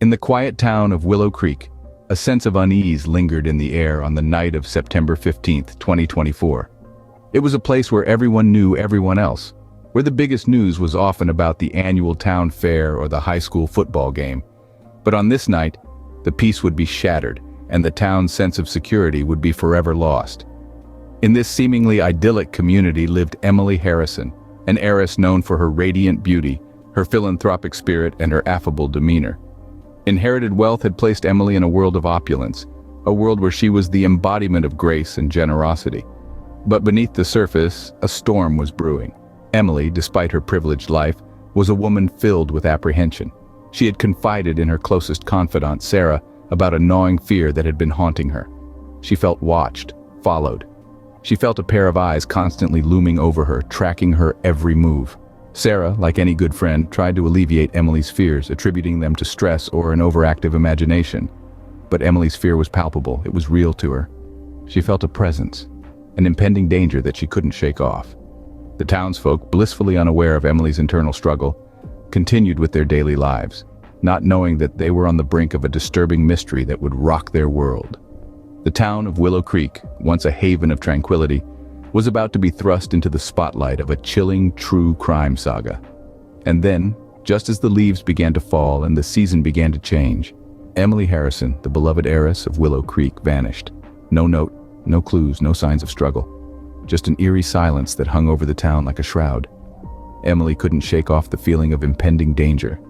In the quiet town of Willow Creek, a sense of unease lingered in the air on the night of September 15, 2024. It was a place where everyone knew everyone else, where the biggest news was often about the annual town fair or the high school football game. But on this night, the peace would be shattered, and the town's sense of security would be forever lost. In this seemingly idyllic community lived Emily Harrison, an heiress known for her radiant beauty, her philanthropic spirit, and her affable demeanor. Inherited wealth had placed Emily in a world of opulence, a world where she was the embodiment of grace and generosity. But beneath the surface, a storm was brewing. Emily, despite her privileged life, was a woman filled with apprehension. She had confided in her closest confidant, Sarah, about a gnawing fear that had been haunting her. She felt watched, followed. She felt a pair of eyes constantly looming over her, tracking her every move. Sarah, like any good friend, tried to alleviate Emily's fears, attributing them to stress or an overactive imagination. But Emily's fear was palpable. It was real to her. She felt a presence, an impending danger that she couldn't shake off. The townsfolk, blissfully unaware of Emily's internal struggle, continued with their daily lives, not knowing that they were on the brink of a disturbing mystery that would rock their world. The town of Willow Creek, once a haven of tranquility, was about to be thrust into the spotlight of a chilling true crime saga. And then, just as the leaves began to fall and the season began to change, Emily Harrison, the beloved heiress of Willow Creek, vanished. No note, no clues, no signs of struggle. Just an eerie silence that hung over the town like a shroud. Emily couldn't shake off the feeling of impending danger.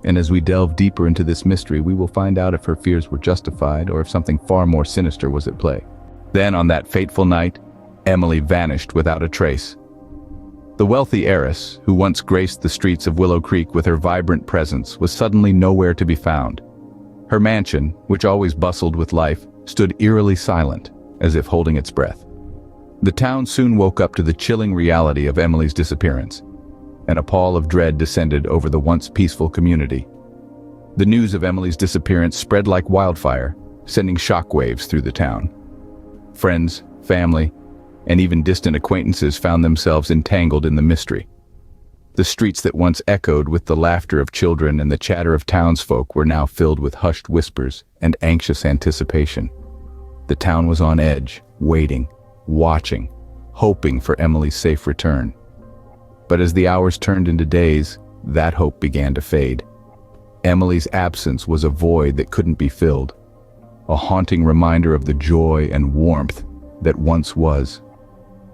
And as we delve deeper into this mystery, we will find out if her fears were justified or if something far more sinister was at play. Then, on that fateful night, Emily vanished without a trace. The wealthy heiress, who once graced the streets of Willow Creek with her vibrant presence, was suddenly nowhere to be found. Her mansion, which always bustled with life, stood eerily silent, as if holding its breath. The town soon woke up to the chilling reality of Emily's disappearance, and a pall of dread descended over the once peaceful community. The news of Emily's disappearance spread like wildfire, sending shockwaves through the town. Friends, family, and even distant acquaintances found themselves entangled in the mystery. The streets that once echoed with the laughter of children and the chatter of townsfolk were now filled with hushed whispers and anxious anticipation. The town was on edge, waiting, watching, hoping for Emily's safe return. But as the hours turned into days, that hope began to fade. Emily's absence was a void that couldn't be filled, a haunting reminder of the joy and warmth that once was.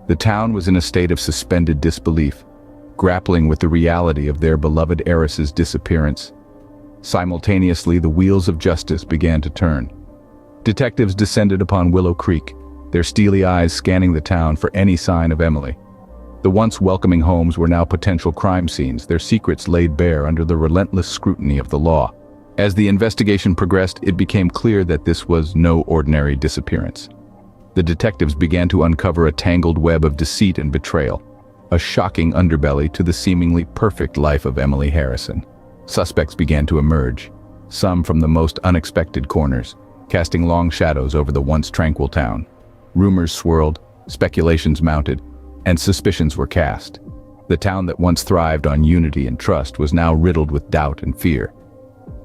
The town was in a state of suspended disbelief, grappling with the reality of their beloved heiress's disappearance. Simultaneously, the wheels of justice began to turn. Detectives descended upon Willow Creek, their steely eyes scanning the town for any sign of Emily. The once welcoming homes were now potential crime scenes, their secrets laid bare under the relentless scrutiny of the law. As the investigation progressed, it became clear that this was no ordinary disappearance. The detectives began to uncover a tangled web of deceit and betrayal, a shocking underbelly to the seemingly perfect life of Emily Harrison. Suspects began to emerge, some from the most unexpected corners, casting long shadows over the once tranquil town. Rumors swirled, speculations mounted, and suspicions were cast. The town that once thrived on unity and trust was now riddled with doubt and fear.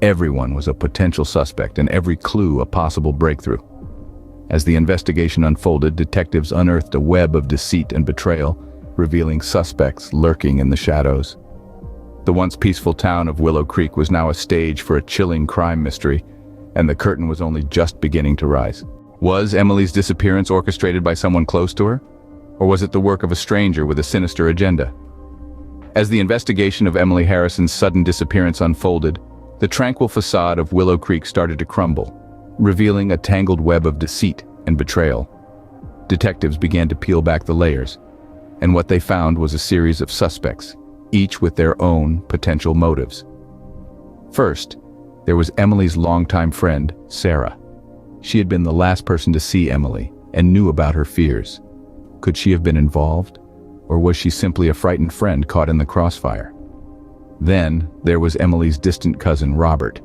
Everyone was a potential suspect and every clue a possible breakthrough. As the investigation unfolded, detectives unearthed a web of deceit and betrayal, revealing suspects lurking in the shadows. The once peaceful town of Willow Creek was now a stage for a chilling crime mystery, and the curtain was only just beginning to rise. Was Emily's disappearance orchestrated by someone close to her? Or was it the work of a stranger with a sinister agenda? As the investigation of Emily Harrison's sudden disappearance unfolded, the tranquil facade of Willow Creek started to crumble, revealing a tangled web of deceit and betrayal. Detectives began to peel back the layers, and what they found was a series of suspects, each with their own potential motives. First, there was Emily's longtime friend, Sarah. She had been the last person to see Emily and knew about her fears. Could she have been involved, or was she simply a frightened friend caught in the crossfire? Then, there was Emily's distant cousin, Robert,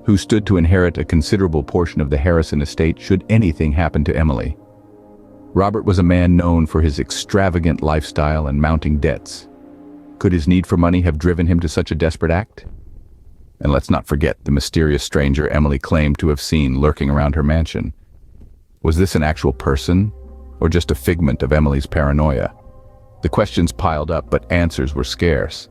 who stood to inherit a considerable portion of the Harrison estate should anything happen to Emily. Robert was a man known for his extravagant lifestyle and mounting debts. Could his need for money have driven him to such a desperate act? And let's not forget the mysterious stranger Emily claimed to have seen lurking around her mansion. Was this an actual person, or just a figment of Emily's paranoia? The questions piled up, but answers were scarce.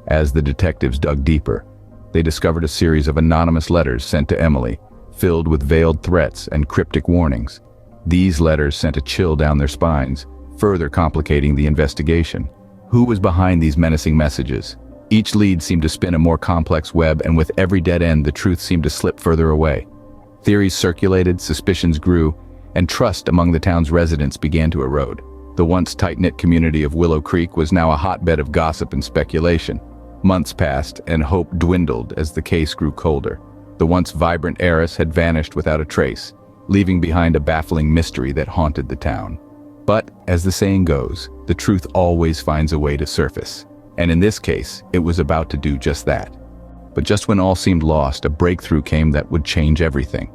As the detectives dug deeper, they discovered a series of anonymous letters sent to Emily, filled with veiled threats and cryptic warnings. These letters sent a chill down their spines, further complicating the investigation. Who was behind these menacing messages? Each lead seemed to spin a more complex web, and with every dead end, the truth seemed to slip further away. Theories circulated, suspicions grew, and trust among the town's residents began to erode. The once tight-knit community of Willow Creek was now a hotbed of gossip and speculation. Months passed, and hope dwindled as the case grew colder. The once vibrant heiress had vanished without a trace, leaving behind a baffling mystery that haunted the town. But, as the saying goes, the truth always finds a way to surface. And in this case, it was about to do just that. But just when all seemed lost, a breakthrough came that would change everything.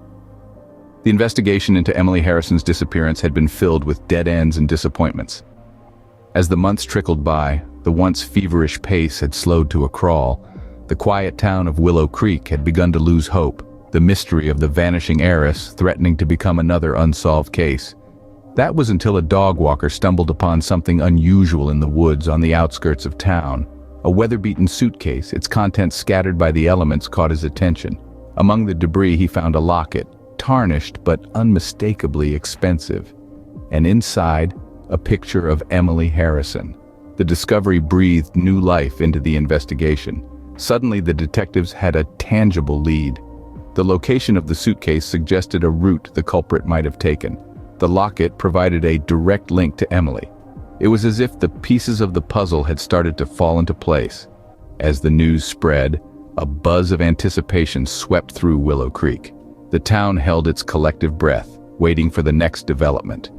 The investigation into Emily Harrison's disappearance had been filled with dead ends and disappointments. As the months trickled by, the once feverish pace had slowed to a crawl. The quiet town of Willow Creek had begun to lose hope, the mystery of the vanishing heiress threatening to become another unsolved case. That was until a dog walker stumbled upon something unusual in the woods on the outskirts of town. A weather-beaten suitcase, its contents scattered by the elements, caught his attention. Among the debris he found a locket, tarnished but unmistakably expensive. And inside, a picture of Emily Harrison. The discovery breathed new life into the investigation. Suddenly, the detectives had a tangible lead. The location of the suitcase suggested a route the culprit might have taken. The locket provided a direct link to Emily. It was as if the pieces of the puzzle had started to fall into place. As the news spread, a buzz of anticipation swept through Willow Creek. The town held its collective breath, waiting for the next development.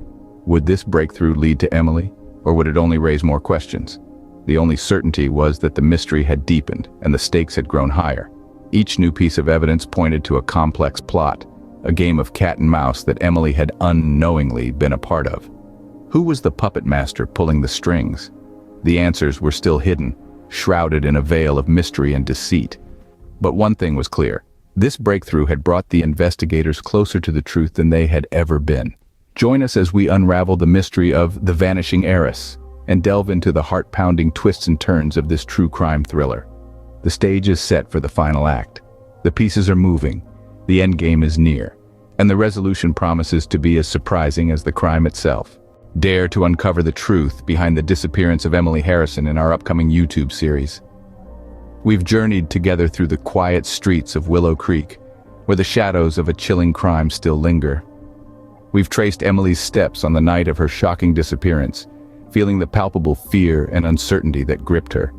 Would this breakthrough lead to Emily, or would it only raise more questions? The only certainty was that the mystery had deepened and the stakes had grown higher. Each new piece of evidence pointed to a complex plot, a game of cat and mouse that Emily had unknowingly been a part of. Who was the puppet master pulling the strings? The answers were still hidden, shrouded in a veil of mystery and deceit. But one thing was clear. This breakthrough had brought the investigators closer to the truth than they had ever been. Join us as we unravel the mystery of the Vanishing Heiress and delve into the heart-pounding twists and turns of this true crime thriller. The stage is set for the final act. The pieces are moving, the endgame is near, and the resolution promises to be as surprising as the crime itself. Dare to uncover the truth behind the disappearance of Emily Harrison in our upcoming YouTube series. We've journeyed together through the quiet streets of Willow Creek, where the shadows of a chilling crime still linger. We've traced Emily's steps on the night of her shocking disappearance, feeling the palpable fear and uncertainty that gripped her.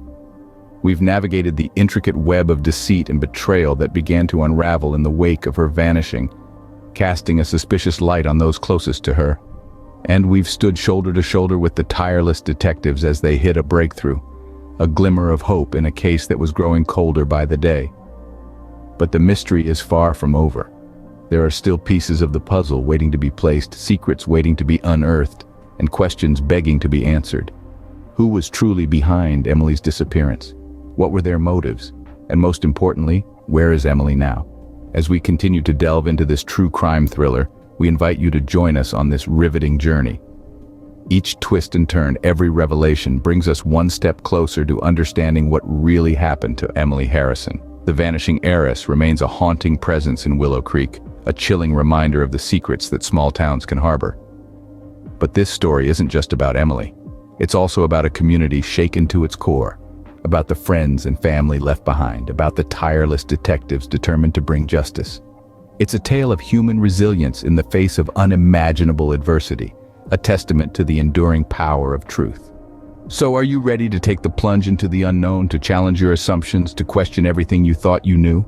We've navigated the intricate web of deceit and betrayal that began to unravel in the wake of her vanishing, casting a suspicious light on those closest to her. And we've stood shoulder to shoulder with the tireless detectives as they hit a breakthrough, a glimmer of hope in a case that was growing colder by the day. But the mystery is far from over. There are still pieces of the puzzle waiting to be placed, secrets waiting to be unearthed, and questions begging to be answered. Who was truly behind Emily's disappearance? What were their motives? And most importantly, where is Emily now? As we continue to delve into this true crime thriller, we invite you to join us on this riveting journey. Each twist and turn, every revelation brings us one step closer to understanding what really happened to Emily Harrison. The Vanishing Heiress remains a haunting presence in Willow Creek, a chilling reminder of the secrets that small towns can harbor. But this story isn't just about Emily. It's also about a community shaken to its core, about the friends and family left behind, about the tireless detectives determined to bring justice. It's a tale of human resilience in the face of unimaginable adversity, a testament to the enduring power of truth. So are you ready to take the plunge into the unknown, to challenge your assumptions, to question everything you thought you knew?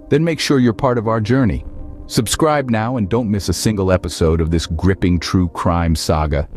Then make sure you're part of our journey. Subscribe now and don't miss a single episode of this gripping true crime saga.